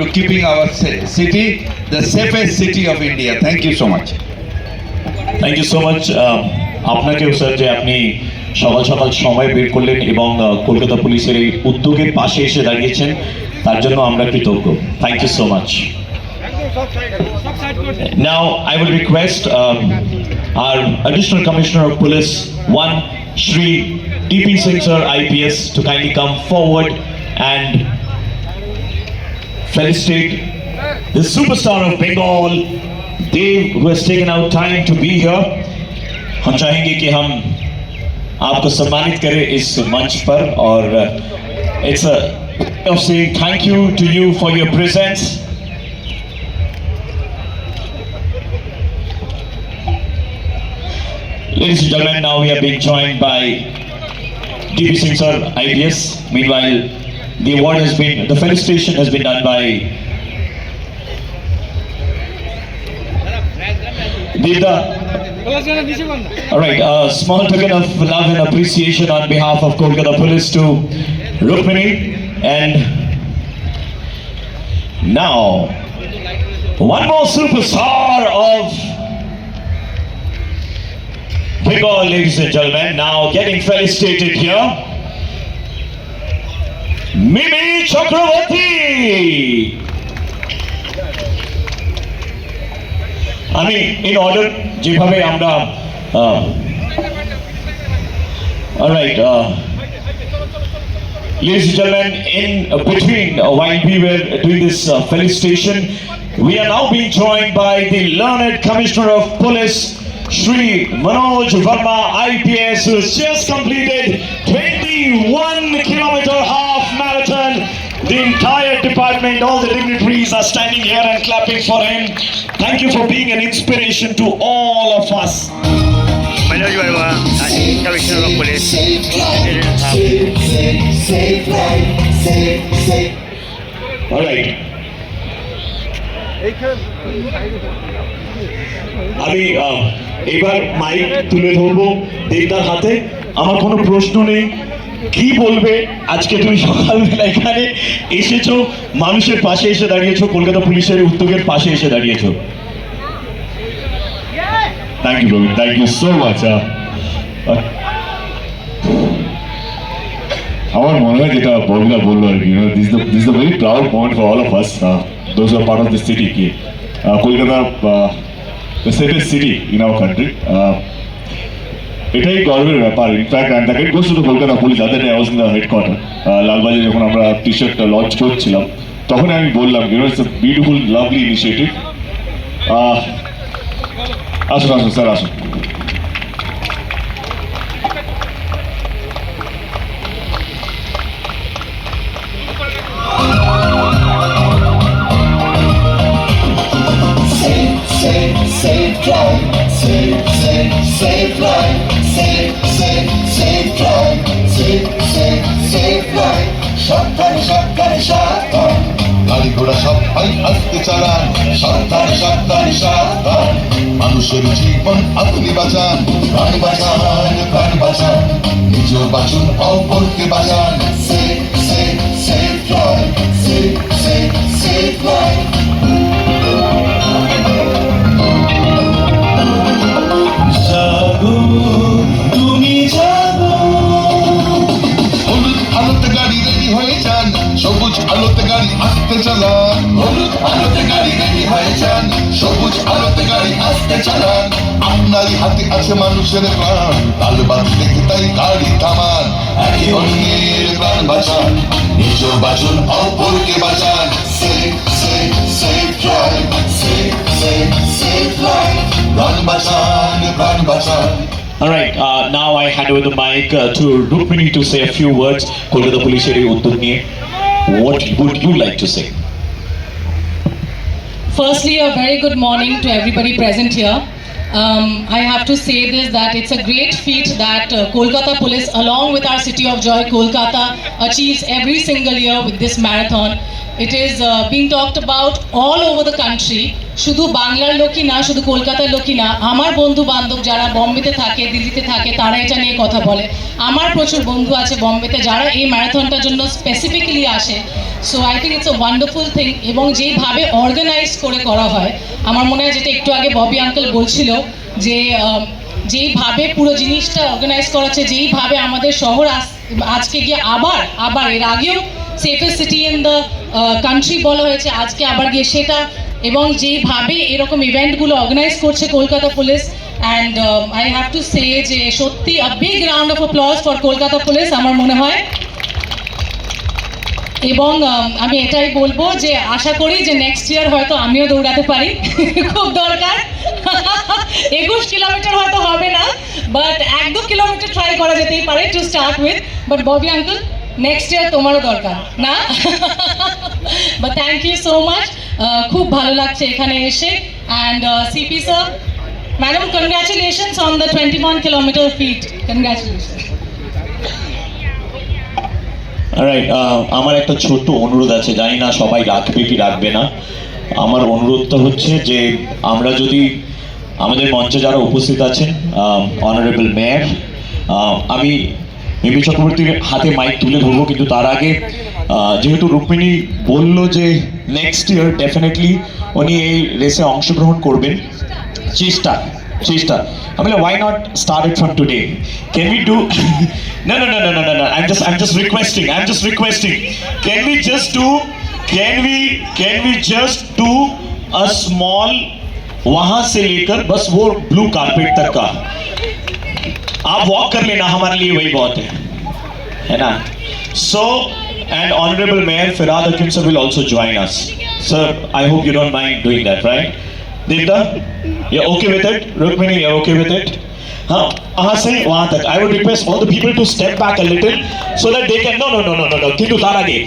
to keeping our city the safest city of India. Thank you so much. Thank you so much আপনাকেও sir যে আপনি সকাল সকাল সময় বের করলেন এবং কলকাতা পুলিশের এই উদ্যোগের পাশে এসে দাঁড়িয়েছেন তার জন্য আমরা কৃতজ্ঞ thank you so much Now I will request our Additional Commissioner of Police 1 Shri DP Singh sir IPS to kindly come forward and felicitate the superstar of Bengal Dev who has taken out time to be here. हम चाहेंगे कि हम आपको सम्मानित करें इस मंच पर और it's a of saying thank you to you for your presence. Ladies and gentlemen, now we are being joined by DP Singh sir IPS. Meanwhile, the award has been, the felicitation has been done by Devda. Alright, a small token of love and appreciation on behalf of Kolkata Police to Rukmini. And now, one more superstar of Bengal, ladies and gentlemen, now getting felicitated here. Mimi Chakravarti. I mean, in order, যেভাবে আমরা alright, ladies and gentlemen, in between while we were doing this felicitation, we are now being joined by the learned Commissioner of Police, Shri Manoj Verma IPS, who has just completed 21-kilometer half marathon. The entire department, all the dignitaries are standing here and clapping for him. Thank you for being an inspiration to all of us. Manoj Verma, Commissioner of Police. All right. আমি এবার mic তুলে ধরবো দেবদার হাতে আমার কোনো প্রশ্ন নেই কি বলবে আজকে তুমি সকালবেলা এখানে এসেছো মানুষের পাশে এসে দাঁড়িয়েছো কলকাতা পুলিশের উদ্যোগের পাশে এসে দাঁড়িয়েছো thank you Rabi thank you so much আমার মনে হয় যেটা ববিলা বললো আর কি this the very proud moment for all of us those are part of the city কি Kolkata the safest city in our country এটাই গর্বের ব্যাপার in fact and the head goes to Kolkata police other day I was in the headquarter লালবাজারে যখন আমরা T shirt launch করছিলাম তখন আমি বললাম it's a beautiful lovely initiative আসুন আসুন স্যার আসুন Save life, save life, save life, save life. সাবধানে সাবধানে সাবধান গাড়ি ঘোড়া সবাই আস্তে চালান সাবধানে সাবধানে সাবধান মানুষের জীবন আপনি বাঁচান প্রাণ বাঁচান প্রাণ বাঁচান নিজ বাঁচুন অপরকে বাঁচান সেভ লাইফ সেভ লাইফ তুমি জানো হলুদ আলোতে গাড়ি রেডি হয়ে যান সবুজ আলোতে গাড়ি আস্তে চালান হলুদ আলোতে গাড়ি রেডি হয়ে যান সবুজ আলোতে গাড়ি আস্তে চালান আপনারই হাতে আছে মানুষের প্রাণ তাল বাদ দেখে তাই গাড়ি থামান একে অন্যের প্রাণ বাঁচান নিজ বাঁচুন অপরকে বাঁচান সেভ লাইফ সেভ লাইফ প্রাণ বাঁচান প্রাণ বাঁচান All right, now I hand over the mic to Rukmini to say a few words. Kolkata Police Uddog niye. What would you like to say? Firstly, a very good morning to everybody present here. I have to say this, that it's a great feat that Kolkata Police, along with our City of Joy, Kolkata, achieves every single year with this marathon. It is being talked about all over the country. শুধু বাংলার লোকই না, শুধু কলকাতার লোকই না, আমার বন্ধু বান্ধব যারা বম্বেতে থাকে, দিল্লিতে থাকে, তারা এটা নিয়ে কথা বলে। আমার প্রচুর বন্ধু আছে বম্বেতে যারা এই ম্যারাথনটার জন্য স্পেসিফিক্যালি আসে। So I think it's a wonderful thing, এবং যেইভাবে অর্গানাইজ করে করা হয়, আমার মনে হয় যেটা একটু আগে ববি আঙ্কেল বলছিল যে যেইভাবে পুরো জিনিসটা অর্গানাইজ করা হচ্ছে, যেইভাবে আমাদের শহর আজকে গিয়ে আবার এর আগেও safest city in the country বলা হয়েছে, আজকে আবার গিয়ে সেটা, এবং যেইভাবে এরকম ইভেন্টগুলো অর্গানাইজ করছে Kolkata police, and I have to say যে সত্যি a big round of applause for Kolkata police আমার মনে হয়। এবং আমি এটাই বলবো যে আশা করি যে নেক্সট ইয়ার হয়তো আমিও দৌড়াতে পারি, খুব দরকার। 21 কিলোমিটার হয়তো হবে না, বাট 1-2 কিলোমিটার ট্রাই করা যেতেই পারে to start with. But Bobby uncle, next year তোমারও দরকার না? But thank you so much, খুব ভালো লাগছে এখানে এসে। And CP sir, madam, congratulations on the 21 kilometre feat, congratulation. Right, আমার একটা ছোট্ট অনুরোধ আছে, জানি না সবাই রাখবে কি রাখবে না। আমার অনুরোধটা হচ্ছে যে আমরা যদি আমাদের মঞ্চে যারা উপস্থিত আছেন, অনারেবল মেয়র, আমি মিমি চক্রবর্তীর হাতে মাইক তুলে ধরবো, কিন্তু তার আগে যেহেতু রুক্মিণী বললো যে নেক্সট ইয়ার ডেফিনেটলি উনি এই রেসে অংশগ্রহণ করবেন, চেষ্টা। I mean, why not start it from today? Can we do? No. I'm just requesting. Can we just do a small वहाँ से लेकर बस वो ब्लू कारपेट तक का आप वॉक कर लेना, हमारे लिए वही बहुत है ना? So, and Honorable Mayor Firad Hakim sir will also join us. Sir, I hope you don't mind doing that, right? Devda, you're okay with it? Rukmini, you're okay with it? हाँ से वहाँ तक. I would request all the people to step back a little so that they can. No. Kintu tar aage.